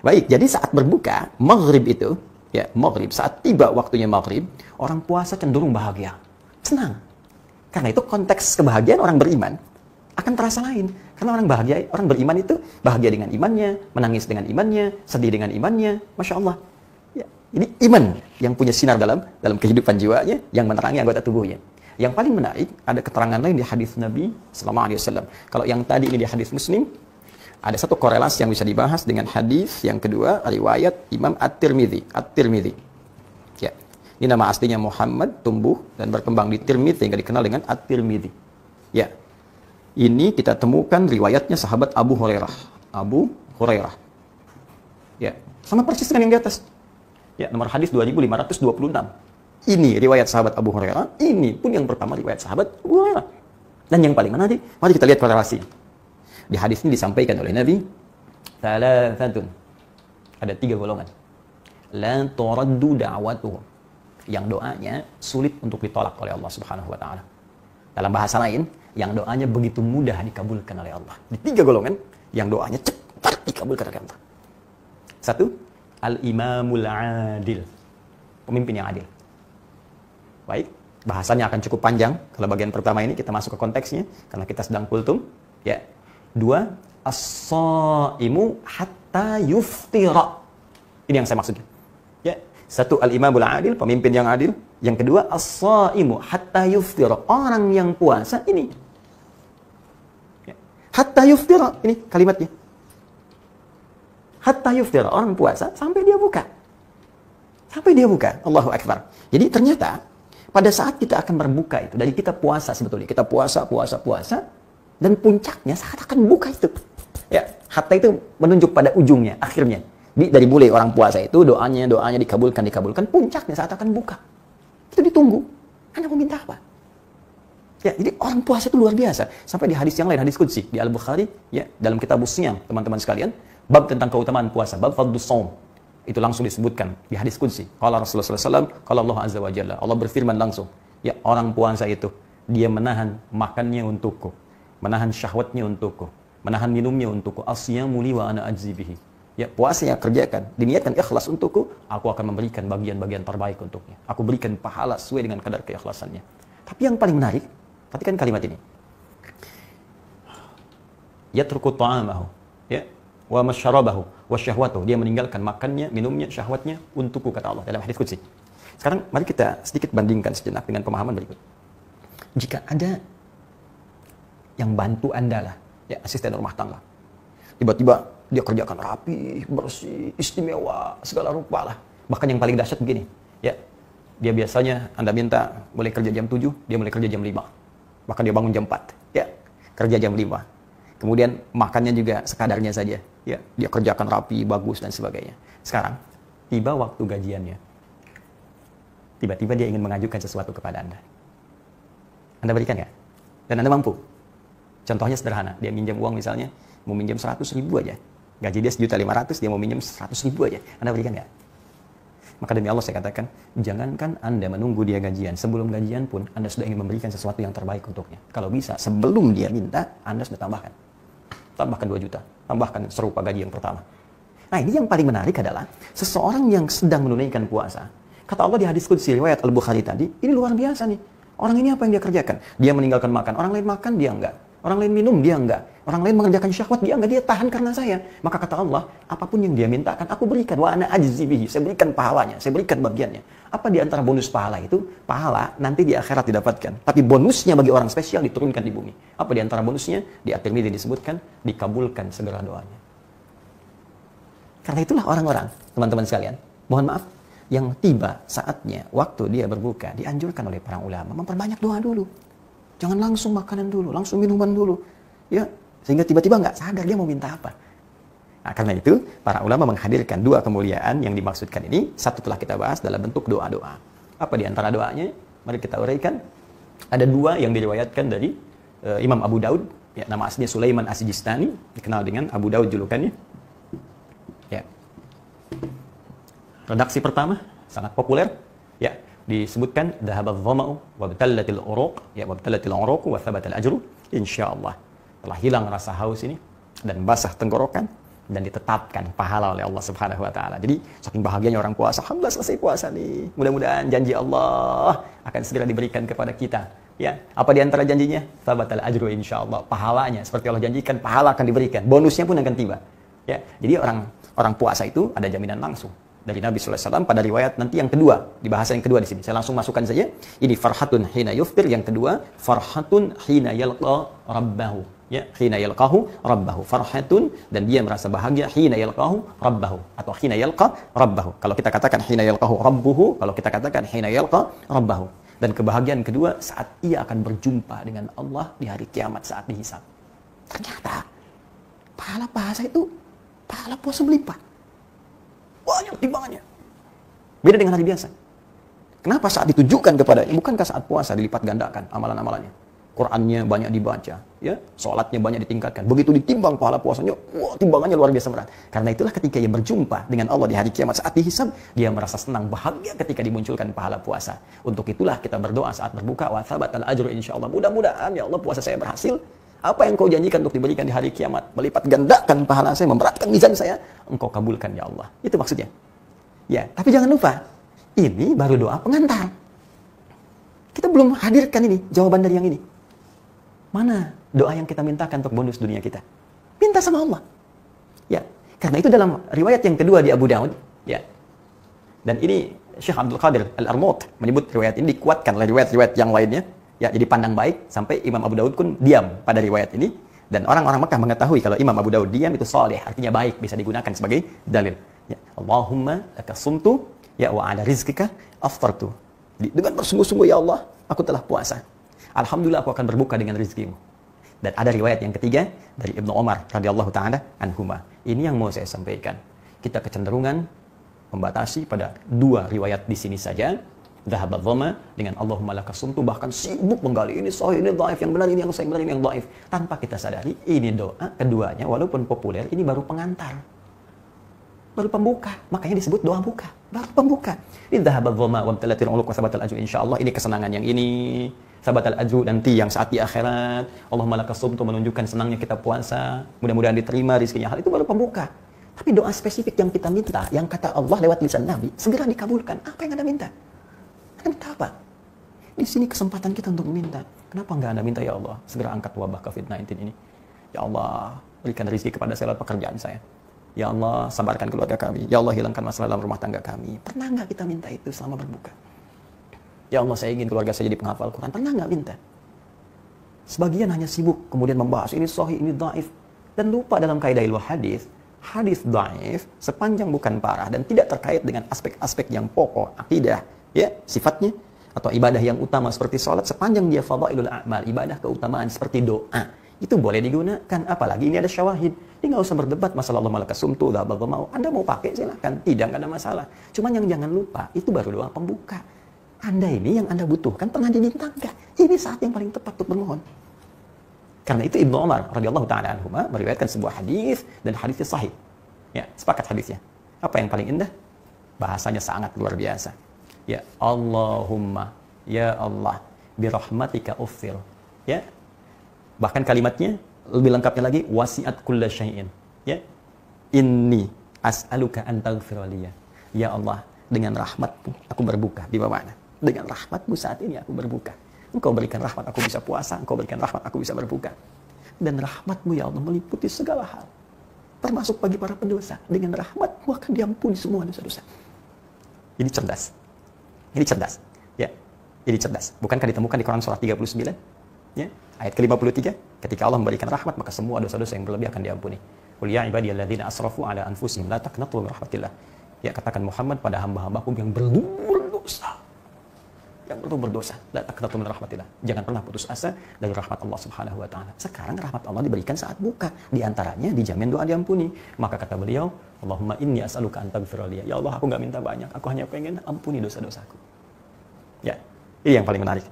Baik, jadi saat berbuka, maghrib itu, ya maghrib, saat tiba waktunya maghrib, orang puasa cenderung bahagia, senang. Karena itu konteks kebahagiaan orang beriman akan terasa lain. Karena orang bahagia, orang beriman itu bahagia dengan imannya, menangis dengan imannya, sedih dengan imannya, Masya Allah. Ya, ini iman yang punya sinar dalam kehidupan jiwanya, yang menerangi anggota tubuhnya. Yang paling menarik, ada keterangan lain di hadis Nabi sallallahu alaihi wasallam. Kalau yang tadi ini di hadis Muslim, ada satu korelasi yang bisa dibahas dengan hadis yang kedua, riwayat Imam At-Tirmidzi. Ya. Ini nama aslinya Muhammad, tumbuh dan berkembang di Tirmidzi, yang dikenal dengan At-Tirmidzi. Ya. Ini kita temukan riwayatnya sahabat Abu Hurairah. Abu Hurairah. Ya, sama persis dengan yang di atas. Ya, nomor hadis 2526. Ini riwayat sahabat Abu Hurairah, ini pun yang pertama riwayat sahabat Abu Hurairah. Dan yang paling menarik, mari kita lihat korelasi. Di hadis ini disampaikan oleh Nabi, thalathatun. Ada 3 golongan. La turaddu da'watuhum. Yang doanya sulit untuk ditolak oleh Allah Subhanahu wa taala. Dalam bahasa lain, yang doanya begitu mudah dikabulkan oleh Allah. Di 3 golongan, yang doanya cepat dikabulkan oleh Allah. 1, al-imamul adil. Pemimpin yang adil. Baik, bahasanya akan cukup panjang. Kalau bagian pertama ini kita masuk ke konteksnya, karena kita sedang kultum. Ya. 2, as-shaimu hatta yuftira. Ini yang saya maksudnya. Ya. 1, al-imamul adil, pemimpin yang adil. Yang kedua, as-shaimu hatta yuftira. Orang yang puasa ini. Ya. Hatta yuftira, ini kalimatnya. Hatta yuftira, orang puasa sampai dia buka. Sampai dia buka. Allahu Akbar. Jadi ternyata pada saat kita akan berbuka itu, dari kita puasa sebetulnya, kita puasa, dan puncaknya saat akan buka itu. Ya, hatta itu menunjuk pada ujungnya, akhirnya. Dari mulai orang puasa itu, doanya dikabulkan, puncaknya saat akan buka. Itu ditunggu. Anda mau minta apa? Ya, jadi orang puasa itu luar biasa. Sampai di hadis yang lain, hadis qudsi, di Al-Bukhari, ya, dalam kitab Shiyam, teman-teman sekalian, bab tentang keutamaan puasa, bab fadlus shaum. Itu langsung disebutkan di hadis qudsi. Qala Rasulullah SAW, qala Allah Azza wa Jalla. Allah berfirman langsung, ya orang puasa itu, dia menahan makannya untukku, menahan syahwatnya untukku, menahan minumnya untukku. Asyamu li wa ana ajzi bihi. Ya, puasa yang kerjakan, diniatkan ikhlas untukku, aku akan memberikan bagian-bagian terbaik untuknya. Aku berikan pahala sesuai dengan kadar keikhlasannya. Tapi yang paling menarik, perhatikan kalimat ini. Yatruku ta'amahu, ya, wa masyarabahu wa syahwatuhu. Dia meninggalkan makannya, minumnya, syahwatnya untukku, kata Allah dalam hadis qudsi. Sekarang mari kita sedikit bandingkan sejenak dengan pemahaman berikut. Jika ada yang bantu Anda lah, ya, asisten rumah tangga, tiba-tiba dia kerjakan rapi, bersih, istimewa, segala rupa lah. Bahkan yang paling dahsyat begini, ya, dia biasanya Anda minta boleh kerja jam 7, dia mulai kerja jam 5. Bahkan dia bangun jam 4, ya, kerja jam 5. Kemudian makannya juga sekadarnya saja, ya, dia kerjakan rapi, bagus dan sebagainya. Sekarang tiba waktu gajiannya, tiba-tiba dia ingin mengajukan sesuatu kepada Anda. Anda berikan nggak? Dan Anda mampu? Contohnya sederhana, dia minjam uang misalnya, mau minjam 100.000 aja. Gaji dia 1.500.000, dia mau minjam 100.000 aja. Anda berikan nggak? Maka demi Allah saya katakan, jangankan Anda menunggu dia gajian, sebelum gajian pun Anda sudah ingin memberikan sesuatu yang terbaik untuknya. Kalau bisa, sebelum dia minta, Anda sudah tambahkan. Tambahkan 2 juta, tambahkan serupa gaji yang pertama. Nah, ini yang paling menarik adalah seseorang yang sedang menunaikan puasa. Kata Allah di hadis qudsi riwayat Al-Bukhari tadi, ini luar biasa nih. Orang ini apa yang dia kerjakan? Dia meninggalkan makan. Orang lain makan, dia enggak. Orang lain minum, dia enggak. Orang lain mengerjakan syahwat, dia enggak. Dia tahan karena saya. Maka kata Allah, apapun yang dia mintakan, aku berikan. Wa ana ajzi bihi. Saya berikan pahalanya, saya berikan bagiannya. Apa di antara bonus pahala itu? Pahala nanti di akhirat didapatkan. Tapi bonusnya bagi orang spesial diturunkan di bumi. Apa di antara bonusnya? Di At-Tirmidzi disebutkan, dikabulkan segala doanya. Karena itulah orang-orang, teman-teman sekalian, mohon maaf, yang tiba saatnya, waktu dia berbuka, dianjurkan oleh para ulama, memperbanyak doa dulu. Jangan langsung makanan dulu, langsung minuman dulu. Ya, sehingga tiba-tiba nggak sadar dia mau minta apa. Nah, karena itu, para ulama menghadirkan 2 kemuliaan yang dimaksudkan ini, satu telah kita bahas dalam bentuk doa-doa. Apa di antara doanya? Mari kita uraikan. Ada 2 yang diriwayatkan dari Imam Abu Daud, ya, nama aslinya Sulaiman As-Sijistani, dikenal dengan Abu Daud julukannya. Ya. Redaksi pertama sangat populer, ya, disebutkan dhahabadh dhama'u wa batallatil uruq, ya, wa batallatil uruq wa thabatal ajru, insyaallah. Telah hilang rasa haus ini dan basah tenggorokan dan ditetapkan pahala oleh Allah Subhanahu wa taala. Jadi saking bahagianya orang puasa, alhamdulillah selesai puasa nih. Mudah-mudahan janji Allah akan segera diberikan kepada kita. Ya, apa di antara janjinya? Tsabatal ajru insyaallah. Pahalanya seperti Allah janjikan, pahala akan diberikan. Bonusnya pun akan tiba. Ya, jadi orang puasa itu ada jaminan langsung dari Nabi sallallahu alaihi wasallam pada riwayat nanti yang kedua, di bahasa yang kedua di sini. Saya langsung masukkan saja. Ini farhatun hina yuftir, yang kedua farhatun hina yalqa rabbahu. Ya, hina yalqahu rabbahu. Farhatun, dan dia merasa bahagia hina yalqahu rabbahu atau hina yalqa rabbahu. Kalau kita katakan hina yalqahu rabbuhu, kalau kita katakan hina yalqa rabbahu. Dan kebahagiaan kedua saat ia akan berjumpa dengan Allah di hari kiamat saat dihisab. Ternyata pahala puasa itu pahala puasa melimpah. Banyak timbangannya. Beda dengan hari biasa. Kenapa saat ditujukan kepadanya? Bukankah saat puasa dilipat gandakan amalan-amalannya? Qurannya banyak dibaca, ya, sholatnya banyak ditingkatkan. Begitu ditimbang pahala puasanya, wah, timbangannya luar biasa berat. Karena itulah ketika ia berjumpa dengan Allah di hari kiamat saat dihisab, dia merasa senang, bahagia ketika dimunculkan pahala puasa. Untuk itulah kita berdoa saat berbuka, wa tsabatal ajru insyaallah. Mudah-mudahan ya Allah puasa saya berhasil. Apa yang kau janjikan untuk diberikan di hari kiamat, melipat gandakan pahala saya, memberatkan mizan saya, engkau kabulkan ya Allah. Itu maksudnya. Ya, tapi jangan lupa, ini baru doa pengantar. Kita belum hadirkan ini, jawaban dari yang ini. Mana doa yang kita mintakan untuk bonus dunia kita? Minta sama Allah. Ya, karena itu dalam riwayat yang kedua di Abu Daud, ya. Dan ini Syekh Abdul Qadir Al-Armut menyebut riwayat ini dikuatkan oleh riwayat-riwayat yang lainnya. Ya, jadi pandang baik sampai Imam Abu Daud pun diam pada riwayat ini. Dan orang-orang Mekah mengetahui kalau Imam Abu Daud diam itu saleh, artinya baik, bisa digunakan sebagai dalil. Ya, Allahumma laka sumtu ya wa ala rizqika aftartu. Dengan bersungguh-sungguh ya Allah, aku telah puasa. Alhamdulillah aku akan berbuka dengan rezekimu. Dan ada riwayat yang ketiga dari Ibnu Umar radhiyallahu taala anhuma. Ini yang mau saya sampaikan. Kita kecenderungan membatasi pada dua riwayat di sini saja. Dhahabat dhama dengan Allahumma laka sumtu, bahkan sibuk menggali ini sahih, ini dhaif, yang benar ini yang sahih, benar ini yang dhaif. Tanpa kita sadari ini doa keduanya walaupun populer ini baru pengantar. Baru pembuka. Makanya disebut doa buka. Baru pembuka. Ini dhahabat dhama wa amtalatil uluq wa tsabatal ajru insyaallah. Ini kesenangan yang ini. Sabatal ajru nanti yang saat di akhirat. Allahumma laka sumtu menunjukkan senangnya kita puasa. Mudah-mudahan diterima rezekinya. Hal itu baru pembuka. Tapi doa spesifik yang kita minta, yang kata Allah lewat lisan Nabi, segera dikabulkan. Apa yang Anda minta? Anda minta apa? Di sini kesempatan kita untuk meminta. Kenapa enggak Anda minta, ya Allah, segera angkat wabah COVID-19 ini. Ya Allah, berikan rezeki kepada saya lewat pekerjaan saya. Ya Allah, sabarkan keluarga kami. Ya Allah, hilangkan masalah dalam rumah tangga kami. Pernah enggak kita minta itu selama berbuka? Ya Allah, saya ingin keluarga saya jadi penghafal Quran. Pernah nggak minta? Sebagian hanya sibuk kemudian membahas ini sahih, ini dhaif, dan lupa dalam kaidah ilmu hadis. Hadis dhaif sepanjang bukan parah dan tidak terkait dengan aspek-aspek yang pokok akidah, ya, sifatnya atau ibadah yang utama seperti salat, sepanjang dia fadhailul a'mal, ibadah keutamaan seperti doa, itu boleh digunakan. Apalagi ini ada syawahid. Ini nggak usah berdebat masalah Allah malaka sumtu, mau. Anda mau pakai silakan, tidak ada masalah. Cuman yang jangan lupa itu baru doa pembuka. Anda ini yang Anda butuhkan pernah diminta enggak? Ini saat yang paling tepat untuk bermohon. Karena itu Ibnu Umar radhiyallahu taala anhuma meriwayatkan sebuah hadis dan hadisnya sahih. Ya, sepakat hadisnya. Apa yang paling indah? Bahasanya sangat luar biasa. Ya Allahumma, ya Allah, bi rahmatika ufthir. Ya. Bahkan kalimatnya lebih lengkapnya lagi, wasi'at kulla syai'in. Ya. Inni as'aluka an taghfira liya. Ya Allah, dengan rahmat-Mu aku berbuka. Di mana? Dengan rahmat-Mu saat ini aku berbuka. Engkau berikan rahmat aku bisa puasa, Engkau berikan rahmat aku bisa berbuka. Dan rahmat-Mu ya Allah meliputi segala hal, termasuk bagi para pendosa. Dengan rahmat-Mu akan diampuni semua dosa-dosa. Ini cerdas. Ini cerdas. Ya. Ini cerdas. Bukankah ditemukan di Quran surah 39? Ya. Ayat ke-53, ketika Allah memberikan rahmat maka semua dosa-dosa yang berlebih akan diampuni. Qul ya ibadiyalladzina asrafu ala anfusihim la taqnatu min rahmatillah. Ya, katakan Muhammad pada hamba-hambaku yang berdosa. Yang berdosa, la taqnatu min rahmatillah. Jangan pernah putus asa dari rahmat Allah Subhanahu wa taala. Sekarang rahmat Allah diberikan saat buka, di antaranya dijamin doa diampuni. Maka kata beliau, Allahumma inni as'aluka an taghfira li. Ya Allah, aku enggak minta banyak, aku hanya pengen ampuni dosa-dosaku. Ya, ini yang paling menarik.